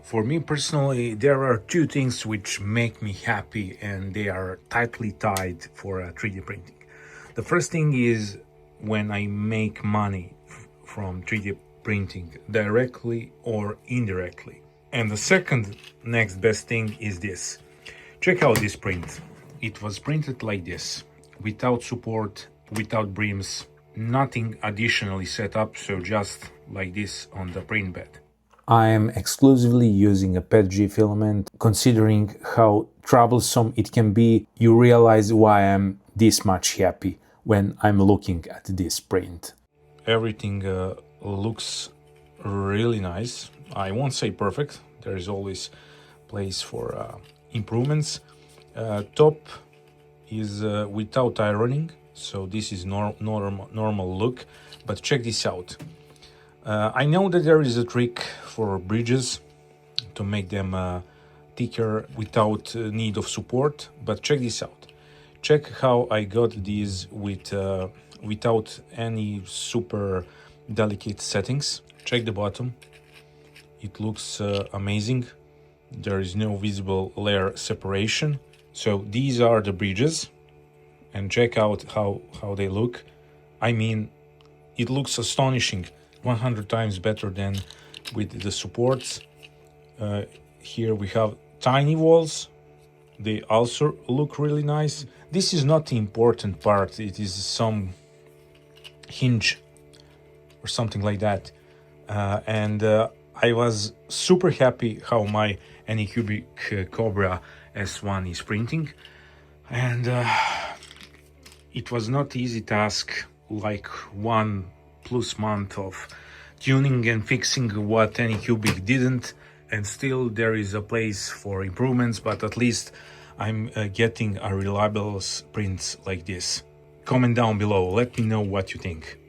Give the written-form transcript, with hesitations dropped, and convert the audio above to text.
For me personally, there are two things which make me happy, and they are tightly tied for 3D printing. The first thing is when I make money from 3D printing directly or indirectly. And the second next best thing is this. Check out this print. It was printed like this, without support, without brims, nothing additionally set up, so just like this on the print bed. I am exclusively using a PETG filament. Considering how troublesome it can be, you realize why I'm this much happy when I'm looking at this print. Everything looks really nice. I won't say perfect. There is always place for improvements. Top is without ironing, so this is normal look. But check this out. I know that there is a trick for bridges to make them thicker without need of support, but check this out. Check how I got these without any super delicate settings. Check the bottom. It looks amazing. There is no visible layer separation. So these are the bridges, and check out how they look. I mean, it looks astonishing. 100 times better than with the supports. Here we have tiny walls. They also look really nice. This is not the important part. It is some hinge or something like that. I was super happy how my Anycubic Kobra S1 is printing. And it was not easy task, like 1+ month of tuning and fixing what Anycubic didn't, and still there is a place for improvements, but at least I'm getting a reliable prints like this. Comment down below, let me know what you think.